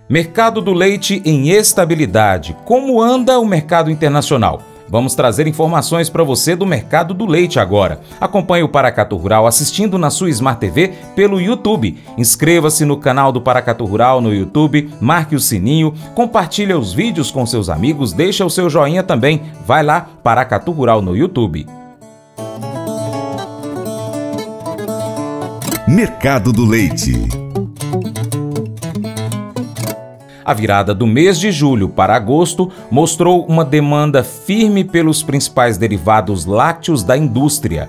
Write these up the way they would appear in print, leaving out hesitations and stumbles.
Mercado do leite em estabilidade. Como anda o mercado internacional? Vamos trazer informações para você do mercado do leite agora. Acompanhe o Paracatu Rural assistindo na sua Smart TV pelo YouTube. Inscreva-se no canal do Paracatu Rural no YouTube, marque o sininho, compartilhe os vídeos com seus amigos, deixa o seu joinha também. Vai lá, Paracatu Rural no YouTube. Mercado do leite. A virada do mês de julho para agosto mostrou uma demanda firme pelos principais derivados lácteos da indústria.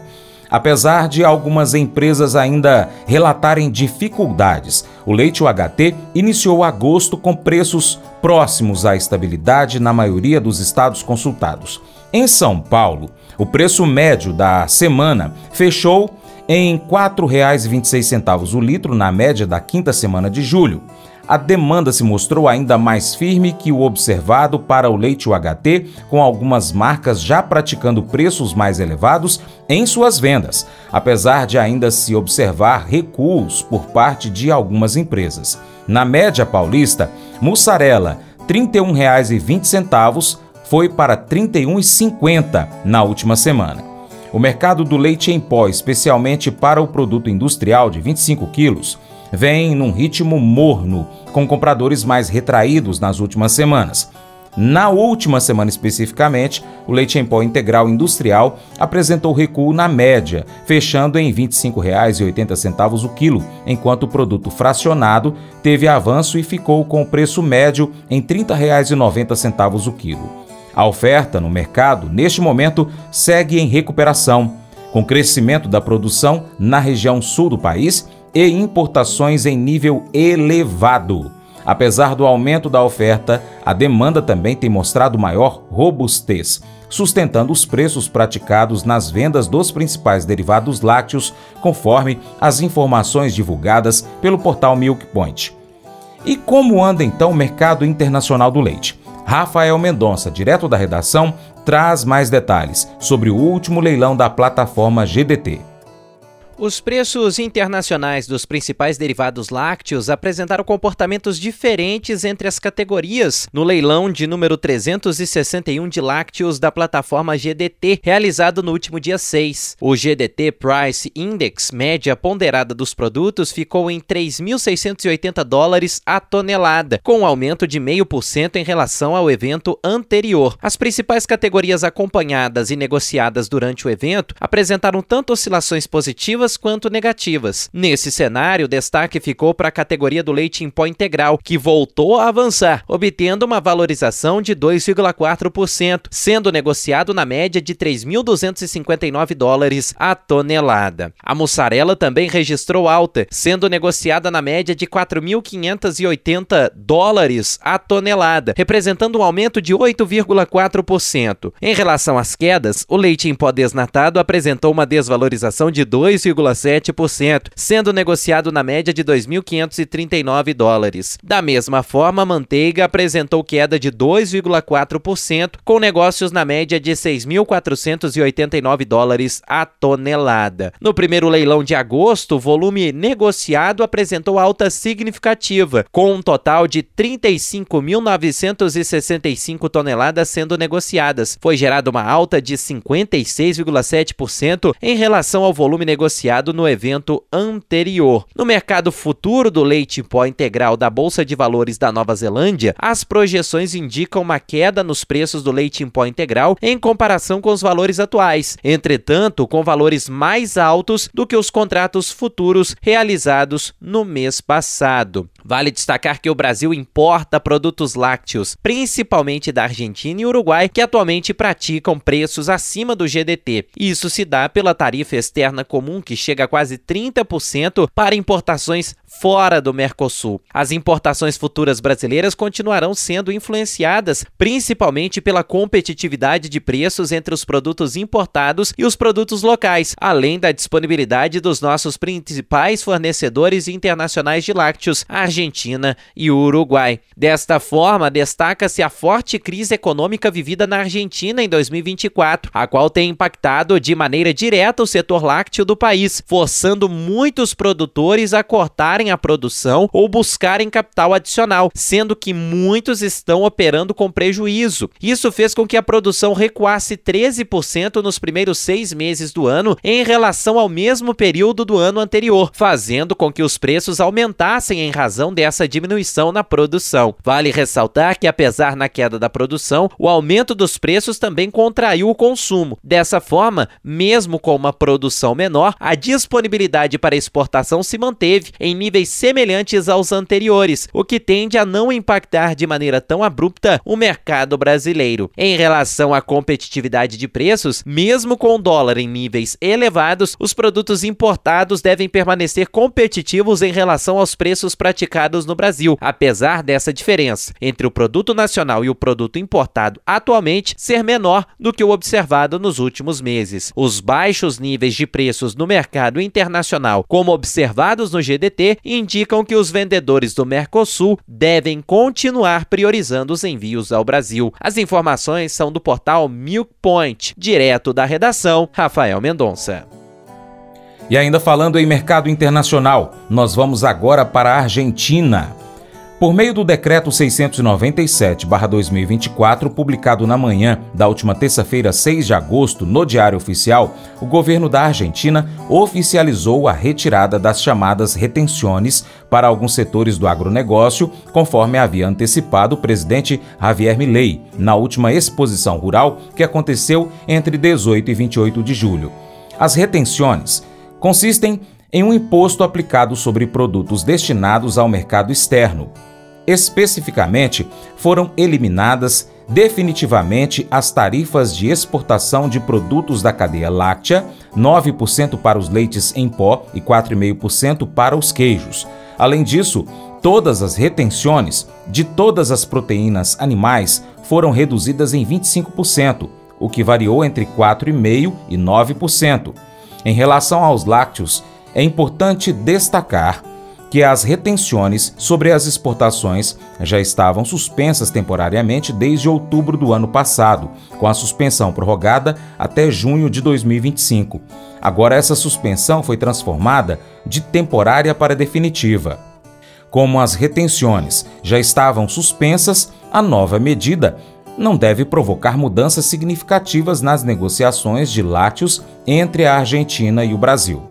Apesar de algumas empresas ainda relatarem dificuldades, o leite UHT iniciou agosto com preços próximos à estabilidade na maioria dos estados consultados. Em São Paulo, o preço médio da semana fechou em R$ 4,26 o litro na média da quinta semana de julho. A demanda se mostrou ainda mais firme que o observado para o leite UHT, com algumas marcas já praticando preços mais elevados em suas vendas, apesar de ainda se observar recuos por parte de algumas empresas. Na média paulista, mussarela R$ 31,20 foi para R$ 31,50 na última semana. O mercado do leite em pó, especialmente para o produto industrial de 25 quilos, vem num ritmo morno, com compradores mais retraídos nas últimas semanas. Na última semana especificamente, o leite em pó integral industrial apresentou recuo na média, fechando em R$ 25,80 o quilo, enquanto o produto fracionado teve avanço e ficou com o preço médio em R$ 30,90 o quilo. A oferta no mercado, neste momento, segue em recuperação, com crescimento da produção na região sul do país e importações em nível elevado. Apesar do aumento da oferta, a demanda também tem mostrado maior robustez, sustentando os preços praticados nas vendas dos principais derivados lácteos, conforme as informações divulgadas pelo portal Milk Point. E como anda então o mercado internacional do leite? Rafael Mendonça, direto da redação, traz mais detalhes sobre o último leilão da plataforma GDT. Os preços internacionais dos principais derivados lácteos apresentaram comportamentos diferentes entre as categorias no leilão de número 361 de lácteos da plataforma GDT, realizado no último dia 6. O GDT Price Index, média ponderada dos produtos, ficou em $3.680 a tonelada, com um aumento de 0,5% em relação ao evento anterior. As principais categorias acompanhadas e negociadas durante o evento apresentaram tanto oscilações positivas quanto negativas. Nesse cenário, o destaque ficou para a categoria do leite em pó integral, que voltou a avançar, obtendo uma valorização de 2,4%, sendo negociado na média de $3.259 a tonelada. A mussarela também registrou alta, sendo negociada na média de $4.580 a tonelada, representando um aumento de 8,4%. Em relação às quedas, o leite em pó desnatado apresentou uma desvalorização de 2,7%, sendo negociado na média de $2.539. Da mesma forma, a manteiga apresentou queda de 2,4%, com negócios na média de $6.489 a tonelada. No primeiro leilão de agosto, o volume negociado apresentou alta significativa, com um total de 35.965 toneladas sendo negociadas. Foi gerada uma alta de 56,7% em relação ao volume negociado no evento anterior. No mercado futuro do leite em pó integral da Bolsa de Valores da Nova Zelândia, as projeções indicam uma queda nos preços do leite em pó integral em comparação com os valores atuais, entretanto, com valores mais altos do que os contratos futuros realizados no mês passado. Vale destacar que o Brasil importa produtos lácteos, principalmente da Argentina e Uruguai, que atualmente praticam preços acima do GDT. Isso se dá pela tarifa externa comum, que chega a quase 30% para importações fora do Mercosul. As importações futuras brasileiras continuarão sendo influenciadas principalmente pela competitividade de preços entre os produtos importados e os produtos locais, além da disponibilidade dos nossos principais fornecedores internacionais de lácteos, a Argentina e o Uruguai. Desta forma, destaca-se a forte crise econômica vivida na Argentina em 2024, a qual tem impactado de maneira direta o setor lácteo do país, forçando muitos produtores a cortarem aumentarem a produção ou buscarem capital adicional, sendo que muitos estão operando com prejuízo. Isso fez com que a produção recuasse 13% nos primeiros 6 meses do ano em relação ao mesmo período do ano anterior, fazendo com que os preços aumentassem em razão dessa diminuição na produção. Vale ressaltar que, apesar da queda da produção, o aumento dos preços também contraiu o consumo. Dessa forma, mesmo com uma produção menor, a disponibilidade para exportação se manteve em níveis semelhantes aos anteriores, o que tende a não impactar de maneira tão abrupta o mercado brasileiro. Em relação à competitividade de preços, mesmo com o dólar em níveis elevados, os produtos importados devem permanecer competitivos em relação aos preços praticados no Brasil, apesar dessa diferença entre o produto nacional e o produto importado atualmente ser menor do que o observado nos últimos meses. Os baixos níveis de preços no mercado internacional, como observados no GDT, indicam que os vendedores do Mercosul devem continuar priorizando os envios ao Brasil. As informações são do portal Milk Point. Direto da redação, Rafael Mendonça. E ainda falando em mercado internacional, nós vamos agora para a Argentina. Por meio do Decreto 697/2024, publicado na manhã da última terça-feira, 6 de agosto, no Diário Oficial, o governo da Argentina oficializou a retirada das chamadas retenções para alguns setores do agronegócio, conforme havia antecipado o presidente Javier Milei, na última exposição rural que aconteceu entre 18 e 28 de julho. As retenções consistem em um imposto aplicado sobre produtos destinados ao mercado externo. Especificamente, foram eliminadas definitivamente as tarifas de exportação de produtos da cadeia láctea, 9% para os leites em pó e 4,5% para os queijos. Além disso, todas as retenções de todas as proteínas animais foram reduzidas em 25%, o que variou entre 4,5% e 9%. Em relação aos lácteos, é importante destacar que as retenções sobre as exportações já estavam suspensas temporariamente desde outubro do ano passado, com a suspensão prorrogada até junho de 2025. Agora essa suspensão foi transformada de temporária para definitiva. Como as retenções já estavam suspensas, a nova medida não deve provocar mudanças significativas nas negociações de lácteos entre a Argentina e o Brasil.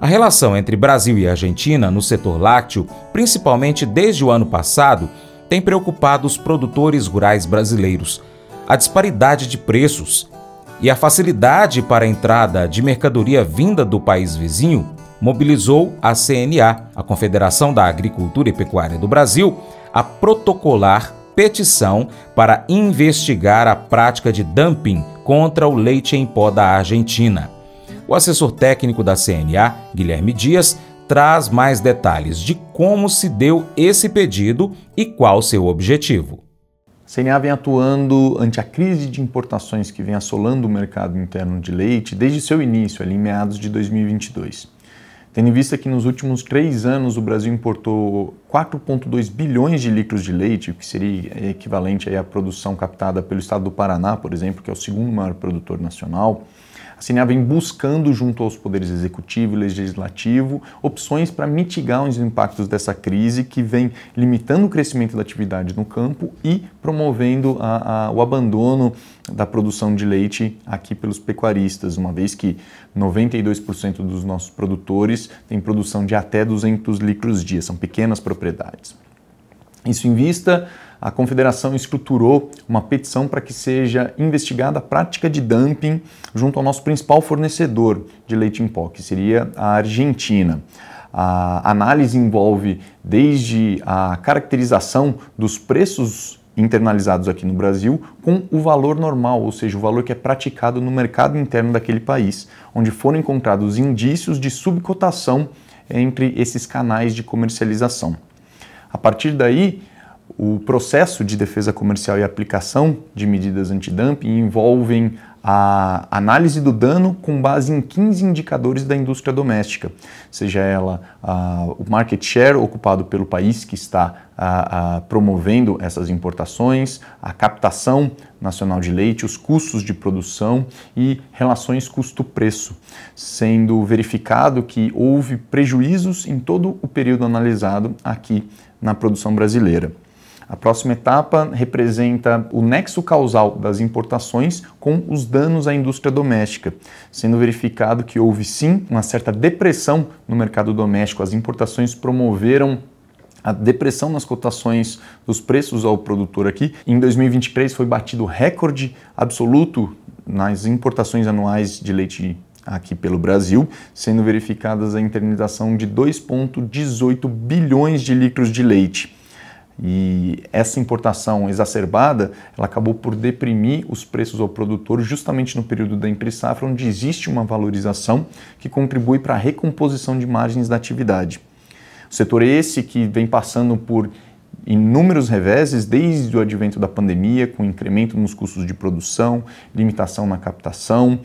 A relação entre Brasil e Argentina no setor lácteo, principalmente desde o ano passado, tem preocupado os produtores rurais brasileiros. A disparidade de preços e a facilidade para a entrada de mercadoria vinda do país vizinho mobilizou a CNA, a Confederação da Agricultura e Pecuária do Brasil, a protocolar petição para investigar a prática de dumping contra o leite em pó da Argentina. O assessor técnico da CNA, Guilherme Dias, traz mais detalhes de como se deu esse pedido e qual seu objetivo. A CNA vem atuando ante a crise de importações que vem assolando o mercado interno de leite desde seu início, ali em meados de 2022. Tendo em vista que nos últimos 3 anos o Brasil importou 4,2 bilhões de litros de leite, o que seria equivalente aí à produção captada pelo estado do Paraná, por exemplo, que é o segundo maior produtor nacional, a CNA vem buscando, junto aos poderes executivo e legislativo, opções para mitigar os impactos dessa crise que vem limitando o crescimento da atividade no campo e promovendo o abandono da produção de leite aqui pelos pecuaristas, uma vez que 92% dos nossos produtores têm produção de até 200 litros dia, são pequenas propriedades. Isso em vista, a Confederação estruturou uma petição para que seja investigada a prática de dumping junto ao nosso principal fornecedor de leite em pó, que seria a Argentina. A análise envolve desde a caracterização dos preços internalizados aqui no Brasil com o valor normal, ou seja, o valor que é praticado no mercado interno daquele país, onde foram encontrados indícios de subcotação entre esses canais de comercialização. A partir daí, o processo de defesa comercial e aplicação de medidas antidumping envolvem a análise do dano com base em 15 indicadores da indústria doméstica, seja ela o market share ocupado pelo país que está promovendo essas importações, a captação nacional de leite, os custos de produção e relações custo-preço, sendo verificado que houve prejuízos em todo o período analisado aqui na produção brasileira. A próxima etapa representa o nexo causal das importações com os danos à indústria doméstica, sendo verificado que houve sim uma certa depressão no mercado doméstico. As importações promoveram a depressão nas cotações dos preços ao produtor aqui. Em 2023 foi batido recorde absoluto nas importações anuais de leite aqui pelo Brasil, sendo verificadas a internalização de 2,18 bilhões de litros de leite. E essa importação exacerbada, ela acabou por deprimir os preços ao produtor justamente no período da entre-safra, onde existe uma valorização que contribui para a recomposição de margens da atividade. O setor esse que vem passando por inúmeros reveses desde o advento da pandemia, com incremento nos custos de produção, limitação na captação,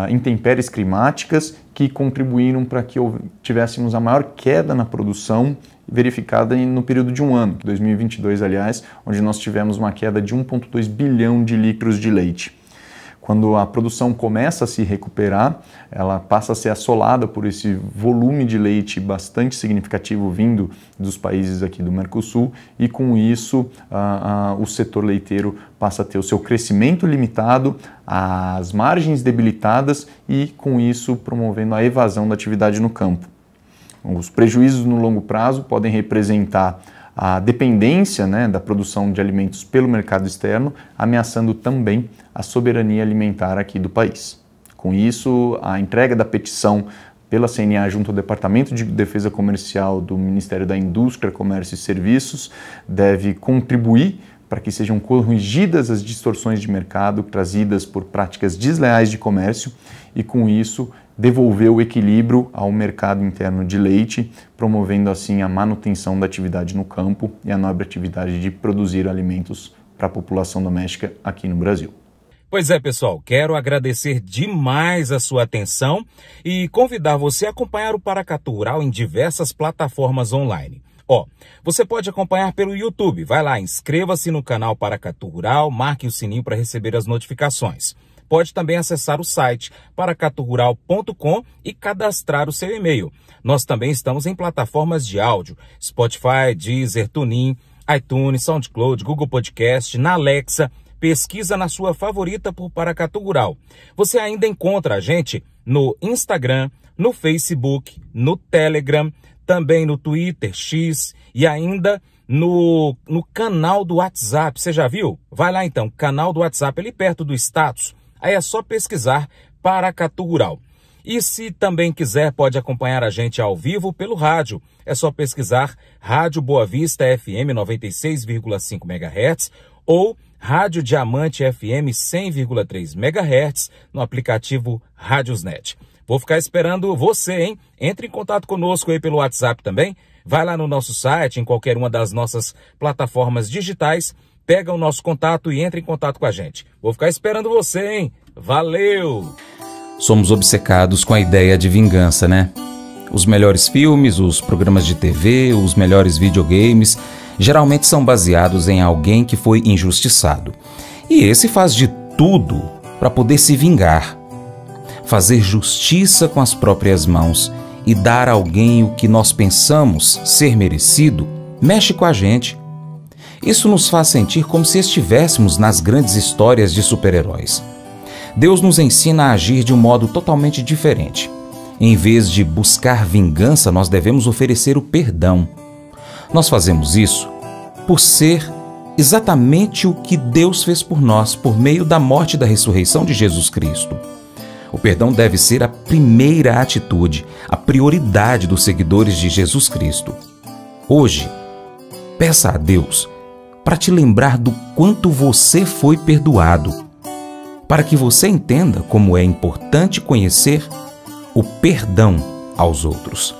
intempéries climáticas que contribuíram para que tivéssemos a maior queda na produção verificada no período de um ano, 2022, aliás, onde nós tivemos uma queda de 1,2 bilhão de litros de leite. Quando a produção começa a se recuperar, ela passa a ser assolada por esse volume de leite bastante significativo vindo dos países aqui do Mercosul e com isso o setor leiteiro passa a ter o seu crescimento limitado, as margens debilitadas e com isso promovendo a evasão da atividade no campo. Os prejuízos no longo prazo podem representar a dependência da produção de alimentos pelo mercado externo, ameaçando também a soberania alimentar aqui do país. Com isso, a entrega da petição pela CNA junto ao Departamento de Defesa Comercial do Ministério da Indústria, Comércio e Serviços deve contribuir para que sejam corrigidas as distorções de mercado trazidas por práticas desleais de comércio e, com isso, devolver o equilíbrio ao mercado interno de leite, promovendo assim a manutenção da atividade no campo e a nobre atividade de produzir alimentos para a população doméstica aqui no Brasil. Pois é, pessoal, quero agradecer demais a sua atenção e convidar você a acompanhar o Paracatu Rural em diversas plataformas online. Você pode acompanhar pelo YouTube, vai lá, inscreva-se no canal Paracatu Rural, marque o sininho para receber as notificações. Pode também acessar o site paracaturural.com e cadastrar o seu e-mail. Nós também estamos em plataformas de áudio, Spotify, Deezer, TuneIn, iTunes, SoundCloud, Google Podcast, na Alexa. Pesquisa na sua favorita por Paracatu Rural. Você ainda encontra a gente no Instagram, no Facebook, no Telegram, também no Twitter, X e ainda no canal do WhatsApp. Você já viu? Vai lá então, canal do WhatsApp, ali perto do status. Aí é só pesquisar Paracatu Rural. E se também quiser, pode acompanhar a gente ao vivo pelo rádio. É só pesquisar Rádio Boa Vista FM 96,5 MHz ou Rádio Diamante FM 100,3 MHz no aplicativo Rádiosnet. Vou ficar esperando você, hein? Entre em contato conosco aí pelo WhatsApp também. Vai lá no nosso site, em qualquer uma das nossas plataformas digitais, pega o nosso contato e entra em contato com a gente. Vou ficar esperando você, hein? Valeu! Somos obcecados com a ideia de vingança, né? Os melhores filmes, os programas de TV, os melhores videogames, geralmente são baseados em alguém que foi injustiçado. E esse faz de tudo para poder se vingar. Fazer justiça com as próprias mãos e dar a alguém o que nós pensamos ser merecido, mexe com a gente. Isso nos faz sentir como se estivéssemos nas grandes histórias de super-heróis. Deus nos ensina a agir de um modo totalmente diferente. Em vez de buscar vingança, nós devemos oferecer o perdão. Nós fazemos isso por ser exatamente o que Deus fez por nós por meio da morte e da ressurreição de Jesus Cristo. O perdão deve ser a primeira atitude, a prioridade dos seguidores de Jesus Cristo. Hoje, peça a Deus para te lembrar do quanto você foi perdoado, para que você entenda como é importante conhecer o perdão aos outros.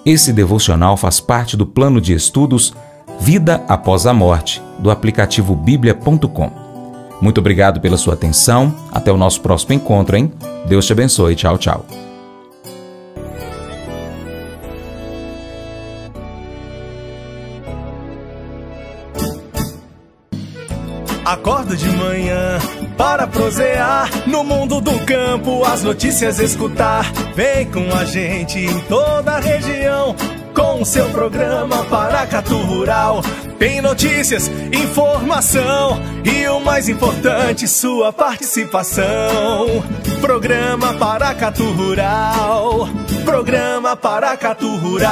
Esse devocional faz parte do plano de estudos Vida Após a Morte, do aplicativo bíblia.com. Muito obrigado pela sua atenção. Até o nosso próximo encontro, hein? Deus te abençoe. Tchau, tchau. Acordo de manhã para prosear no mundo do campo, as notícias escutar. Vem com a gente em toda a região com o seu programa Paracatu Rural. Tem notícias, informação e o mais importante, sua participação. Programa Paracatu Rural. Programa Paracatu Rural.